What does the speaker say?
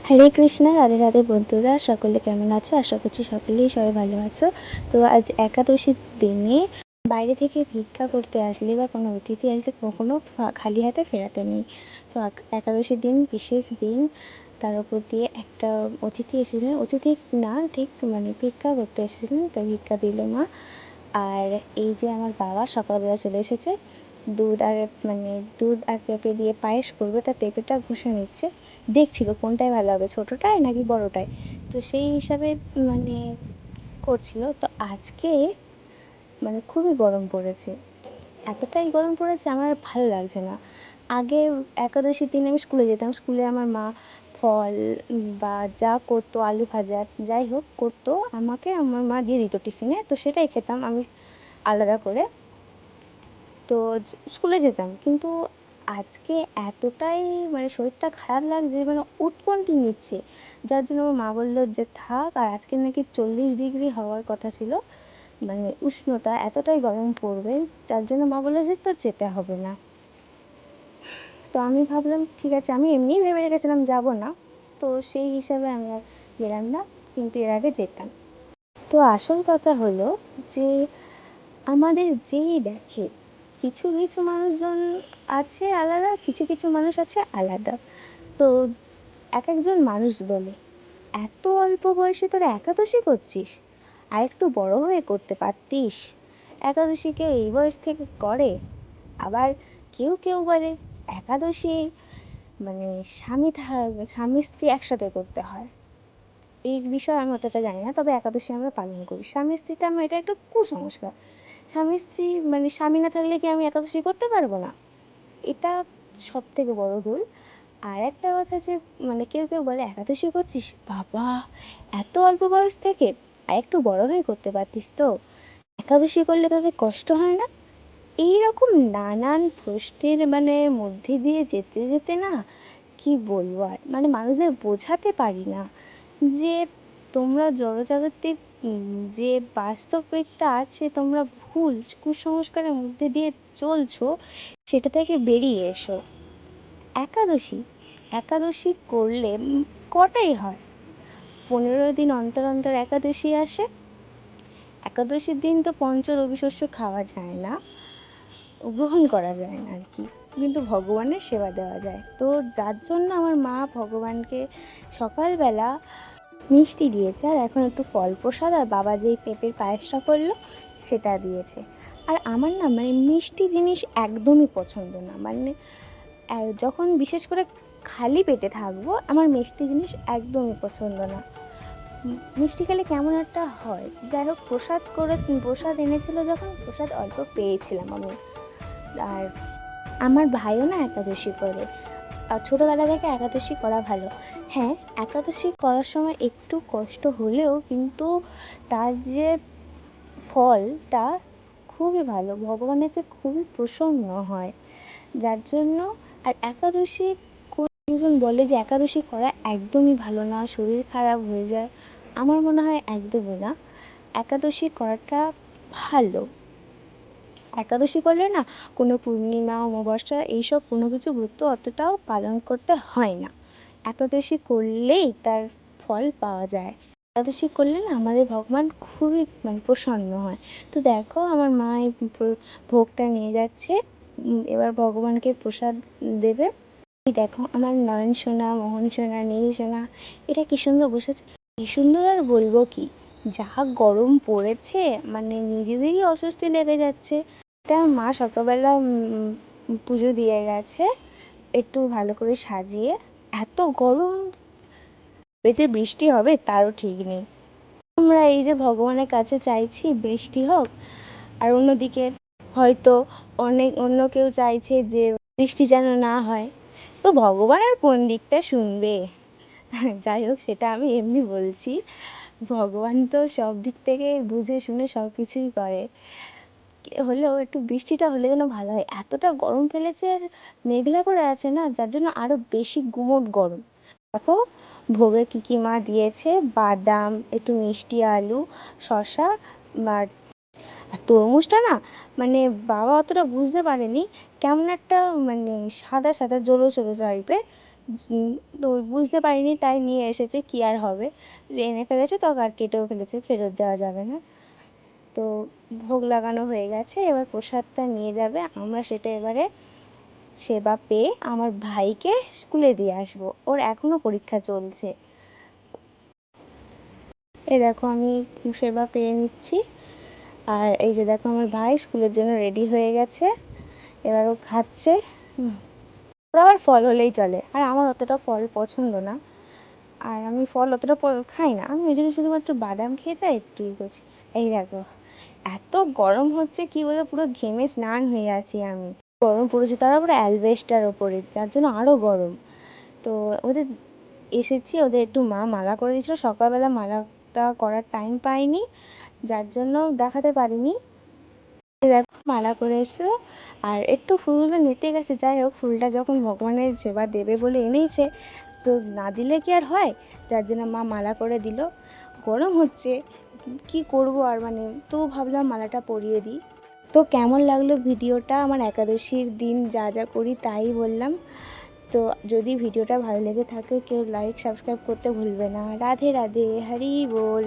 হরে কৃষ্ণ, রাধে রাধে বন্ধুরা, সকলে কেমন আছো? আশা করছি সকলেই সবাই ভালো আছো। তো আজ একাদশীর দিনে বাইরে থেকে ভিক্ষা করতে আসলে বা কোনো অতিথি আসলে কখনো খালি হাতে ফেরাতে নেই। তো একাদশীর দিন বিশেষ দিন, তার উপর দিয়ে একটা অতিথি এসেছিলেন, অতিথি না ঠিক ভিক্ষা করতে এসেছিলেন, তো ভিক্ষা দিল মা। আর এই যে আমার বাবা সকালবেলা চলে এসেছে, দুধ আর দুধ আর পেঁপে দিয়ে পায়েস করবে, তার পেঁপেটা ঘষে নিচ্ছে, দেখছিল কোনটায় ভালো হবে, ছোটোটায় নাকি বড়োটায়। তো সেই হিসাবে মানে করছিল। তো আজকে খুবই গরম পড়েছে, এতটাই গরম পড়েছে আমার আর ভালো লাগছে না। আগে একাদশীর দিন আমি স্কুলে যেতাম, স্কুলে আমার মা ফল বা যা করতো, আলু ভাজা যাই হোক করতো, আমাকে আমার মা দিয়ে দিত টিফিনে, তো সেটাই খেতাম আমি আলাদা করে। তো স্কুলে যেতাম, কিন্তু আজকে এতটাই শরীরটা খারাপ লাগছে, উটকন্টি নিচ্ছে, যার জন্য আমার মা বললো যে থাক। আর আজকে নাকি 40 ডিগ্রি হওয়ার কথা ছিল, উষ্ণতা এতটাই গরম পড়বে, তার জন্য মা বললো যে তো যেতে হবে না। তো আমি ভাবলাম ঠিক আছে, আমি এমনিই ভেবে রেখেছিলাম যাব না, তো সেই হিসাবে আমি আর গেলাম না, কিন্তু এর আগে যেতাম। তো আসল কথা হলো যে আমাদের যেই দেখে, কিছু কিছু মানুষজন আছে আলাদা, কিছু কিছু মানুষ আছে আলাদা। তো এক একজন মানুষ বলে, এত অল্প বয়সে তোরা একাদশী করছিস, আর একটু বড় হয়ে করতে পারতিস। একাদশী কেউ এই বয়স থেকে করে? আবার কেউ কেউ বলে একাদশী মানে স্বামী স্ত্রী একসাথে করতে হয়। এই বিষয়ে আমি অতটা জানি না, তবে একাদশী আমরা পালন করি। স্বামী স্ত্রীটা আমার এটা একটা কুসংস্কার। স্বামী স্ত্রী স্বামী না থাকলে কি আমি একাদশী করতে পারবো না? এটা সব থেকে বড় ভুল। আর একটা কথা যে কেউ কেউ বলে একাদশী করছিস, বাবা এত অল্প বয়স থেকে, আর একটু বড় হয়ে করতে পারতিস তো, একাদশী করলে তাদের কষ্ট হয় না? এইরকম নানান প্রশ্নের মধ্যে দিয়ে যেতে যেতে না, কি বলবো আর, মানুষদের বোঝাতে পারি না যে তোমরা জড়জাগতিক যে বাস্তবিকটা আছে, তোমরা ভুল কুসংস্কারের মধ্যে দিয়ে চলছো, সেটা থেকে বেরিয়ে এসো। একাদশী একাদশী করলে কটাই হয়, 15 দিন অন্তর অন্তর একাদশী আসে। একাদশীর দিন তো পঞ্চ রবি শস্য খাওয়া যায় না, গ্রহণ করা যায় না আর কি, কিন্তু ভগবানের সেবা দেওয়া যায়। তো যার জন্য আমার মা ভগবানকে সকালবেলা মিষ্টি দিয়েছে, আর এখন একটু ফল প্রসাদ, আর বাবা যেই পেঁপের পায়েসটা করলো সেটা দিয়েছে। আর আমার না মিষ্টি জিনিস একদমই পছন্দ না, যখন বিশেষ করে খালি পেটে থাকবো, আমার মিষ্টি জিনিস একদমই পছন্দ না। মিষ্টি খেলে কেমন একটা হয়। যাই হোক, প্রসাদ এনেছিল, যখন প্রসাদ অল্প পেয়েছিলাম আমি। আর আমার ভাইও না একাদশী করে, আর ছোটোবেলা থেকে একাদশী করা ভালো। হ্যাঁ, একাদশী করার সময় একটু কষ্ট হলেও কিন্তু তার যে ফলটা খুবই ভালো, ভগবানেতে খুবই প্রসন্ন হয়, যার জন্য। আর একাদশী একজন বলে যে একাদশী করা একদমই ভালো না, শরীর খারাপ হয়ে যায়। আমার মনে হয় একদমই না, একাদশী করাটা ভালো। একাদশী করলে না কোনো পূর্ণিমা অমাবস্যা এইসব কোনো কিছু ব্রত অতটাও পালন করতে হয় না, একাদশী করলেই তার ফল পাওয়া যায়। একাদশী করলে না আমাদের ভগবান খুবই প্রসন্ন হয়। তো দেখো আমার মা এই ভোগটা নিয়ে যাচ্ছে, এবার ভগবানকে প্রসাদ দেবে। এই দেখো আমার নয়ন সোনা, মোহন সোনা, নীল সোনা, এটা কি সুন্দর বসেছে, কি সুন্দর আর বলবো কি। যা গরম পড়েছে, নিজেদেরই অস্বস্তি লেগে যাচ্ছে। এটা মা সকালবেলা পুজো দিয়ে গেছে, একটু ভালো করে সাজিয়ে। এত গরম, যে বৃষ্টি হবে তারও ঠিক নেই। আমরা এই যে ভগবানের কাছে চাইছি বৃষ্টি হোক, আর অন্যদিকে হয়তো অন্য কেউ চাইছে যে বৃষ্টি যেন না হয়। তো ভগবান আর কোন দিকটা শুনবে? যাই হোক, সেটা আমি এমনি বলছি, ভগবান তো সব দিক থেকে বুঝে শুনে সব কিছুই করে। হলেও একটু বৃষ্টিটা হলে যেন ভালো হয়, এতটা গরম ফেলেছে, আর মেঘলা করে আছে না, যার জন্য আরও বেশি গুমোট গরম। দেখো ভোগে কী কী মা দিয়েছে, বাদাম, একটু মিষ্টি আলু, শসা, আর তরমুজটা না বাবা অতটা বুঝতে পারেনি, কেমন একটা সাদা সাদা জলো জলো টাইপের, তো বুঝতে পারিনি তাই নিয়ে এসেছে, কী আর হবে, যে এনে ফেলেছে তো আর কেটেও ফেলেছে, ফেরত দেওয়া যাবে না। তো ভোগ লাগানো হয়ে গেছে, এবার প্রসাদটা নিয়ে যাবে, আমরা সেটা এবারে সেবা পেয়ে আমার ভাইকে স্কুলে দিয়ে আসবো, ওর এখনও পরীক্ষা চলছে। এই দেখো আমি সেবা পেয়ে নিচ্ছি, আর এই যে দেখো আমার ভাই স্কুলের জন্য রেডি হয়ে গেছে, এবার ও খাচ্ছে। ওর আবার ফল হলেই চলে, আর আমার অতটা ফল পছন্দ না, আর আমি ফল অতটা খাই না, আমি ওই জন্য শুধুমাত্র বাদাম খেয়ে যাই, একটু করছি। এই দেখো এত গরম হচ্ছে কি বলে, পুরো ঘেমে স্নান হয়ে আছি আমি, গরম পড়েছে, তার উপরে অ্যালবেস্টার ওপরে, যার জন্য আরও গরম। তো ওদের এসেছি, ওদের একটু মা মালা করে দিয়েছিলো সকালবেলা, মালাটা করার টাইম পাইনি, যার জন্য দেখাতে পারিনি। দেখো মালা করে এসেছিলো, আর একটু ফুলগুলো নিতে গেছে, যাই হোক ফুলটা যখন ভগবানের সেবা দেবে বলে এনেছে, তো না দিলে কি আর হয়, যার জন্য মা মালা করে দিল। গরম হচ্ছে, কি করব আর, মানে তো ভাবলাম মালাটা পরিয়ে দিই। তো কেমন লাগলো ভিডিওটা, আমার একাদশীর দিন যা যা করি তাই বললাম। তো যদি ভিডিওটা ভালো লেগে থাকে কেউ লাইক সাবস্ক্রাইব করতে ভুলবে না। রাধে রাধে, হরি বল।